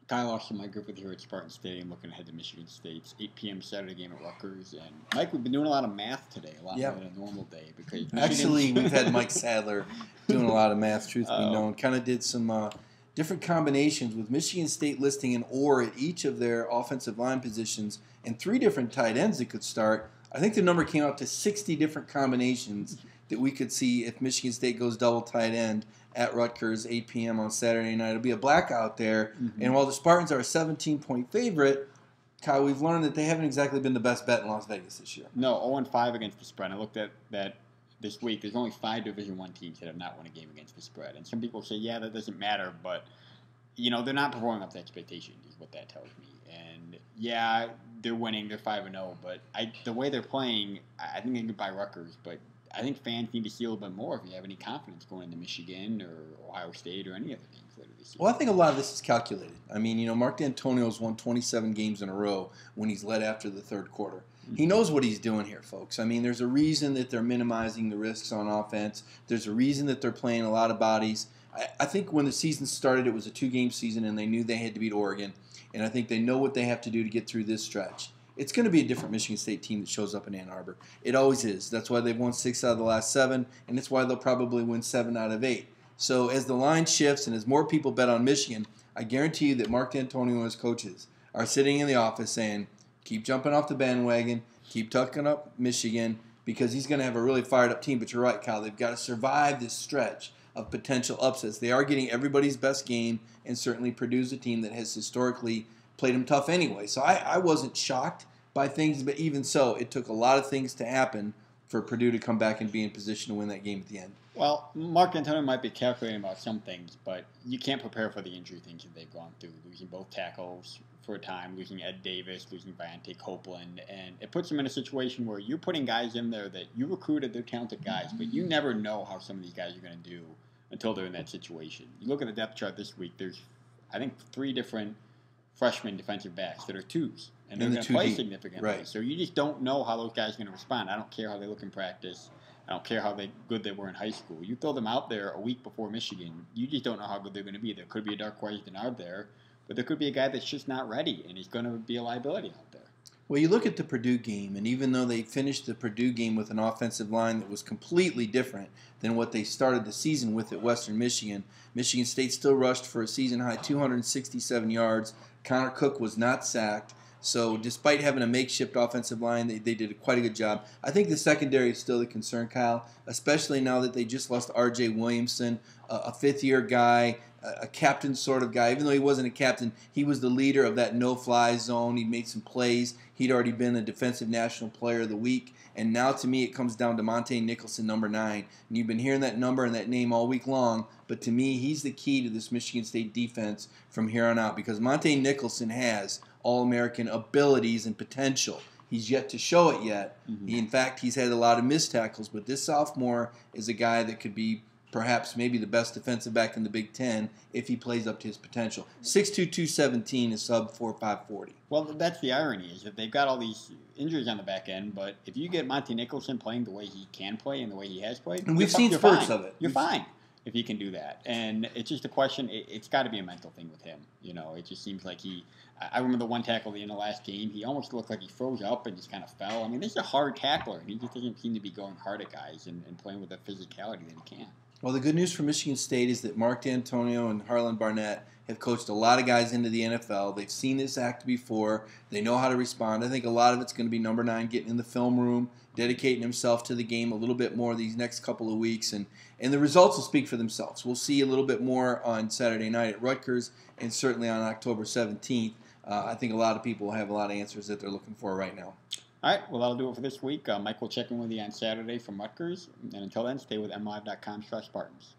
Kyle Austin, Mike Griffith here at Spartan Stadium, looking ahead to Michigan State's 8 p.m. Saturday game at Rutgers. And Mike, we've been doing a lot of math today, a lot more than a normal day, because actually we've had Mike Sadler doing a lot of math. Truth be known, kind of did some different combinations with Michigan State listing an or at each of their offensive line positions and 3 different tight ends that could start. I think the number came out to 60 different combinations that we could see if Michigan State goes double tight end at Rutgers, 8 p.m. on Saturday night. It'll be a blackout there. And while the Spartans are a 17-point favorite, Kyle, we've learned that they haven't exactly been the best bet in Las Vegas this year. No, 0-5 against the spread. I looked at that this week. There's only 5 Division I teams that have not won a game against the spread. And some people say, yeah, that doesn't matter, but they're not performing up to expectations is what that tells me. And yeah, they're winning. They're 5-0, but the way they're playing, I think they can buy Rutgers, but I think fans need to see a little bit more if you have any confidence going into Michigan or Ohio State or any other teams later this year. Well, I think a lot of this is calculated. I mean, Mark D'Antonio's won 27 games in a row when he's led after the third quarter. He knows what he's doing here, folks. I mean, there's a reason that they're minimizing the risks on offense. There's a reason that they're playing a lot of bodies. I think when the season started, it was a 2-game season, and they knew they had to beat Oregon. And I think they know what they have to do to get through this stretch. It's going to be a different Michigan State team that shows up in Ann Arbor. It always is. That's why they've won 6 out of the last 7, and it's why they'll probably win 7 out of 8. So as the line shifts and as more people bet on Michigan, I guarantee you that Mark D'Antonio and his coaches are sitting in the office saying, keep jumping off the bandwagon, keep tucking up Michigan, because he's going to have a really fired-up team. But you're right, Kyle. They've got to survive this stretch of potential upsets. They are getting everybody's best game, and certainly Purdue's a team that has historically played them tough anyway. So I wasn't shocked by things, but even so, it took a lot of things to happen for Purdue to come back and be in position to win that game at the end. Well, Mark D'Antonio might be calculating about some things, but you can't prepare for the injury things that they've gone through, losing both tackles for a time, losing Ed Davis, losing Viante Copeland, and it puts them in a situation where you're putting guys in there that you recruited, they're talented guys, but you never know how some of these guys are going to do until they're in that situation. You look at the depth chart this week, there's, I think, 3 different freshman defensive backs that are 2s, and they're going to play significantly. Right. So you just don't know how those guys are going to respond. I don't care how they look in practice. I don't care how good they were in high school. You throw them out there a week before Michigan, you just don't know how good they're going to be. There could be a dark horse out there, but there could be a guy that's just not ready, and he's going to be a liability out there. Well, you look at the Purdue game, and even though they finished the Purdue game with an offensive line that was completely different than what they started the season with at Western Michigan, Michigan State still rushed for a season-high 267 yards. Connor Cook was not sacked. So despite having a makeshift offensive line, they did quite a good job. I think the secondary is still the concern, Kyle, especially now that they just lost R.J. Williamson, a fifth-year guy, a captain sort of guy. Even though he wasn't a captain, he was the leader of that no-fly zone. He made some plays. He'd already been a Defensive National Player of the Week. And now, to me, it comes down to Monte Nicholson, number 9. And you've been hearing that number and that name all week long. But to me, he's the key to this Michigan State defense from here on out, because Monte Nicholson has All-American abilities and potential. He's yet to show it yet. In fact, he's had a lot of missed tackles, but this sophomore is a guy that could be perhaps maybe the best defensive back in the Big Ten if he plays up to his potential. 6'2", 217 is sub 4'5", 40. Well, that's the irony, is that they've got all these injuries on the back end, but if you get Monte Nicholson playing the way he can play and the way he has played, and we've seen spurts of it. You're fine if he can do that. And it's just a question, it's got to be a mental thing with him. It just seems like I remember the one tackle in the last game, he almost looked like he froze up and just kind of fell. I mean, this is a hard tackler, and he just doesn't seem to be going hard at guys and playing with the physicality that he can. Well, the good news for Michigan State is that Mark D'Antonio and Harlan Barnett have coached a lot of guys into the NFL. They've seen this act before. They know how to respond. I think a lot of it's going to be number 9 getting in the film room, dedicating himself to the game a little bit more these next couple of weeks, and the results will speak for themselves. We'll see a little bit more on Saturday night at Rutgers and certainly on October 17th. I think a lot of people have a lot of answers that they're looking for right now. All right, well, that'll do it for this week. Mike will check in with you on Saturday from Rutgers. And until then, stay with MLive.com/Spartans.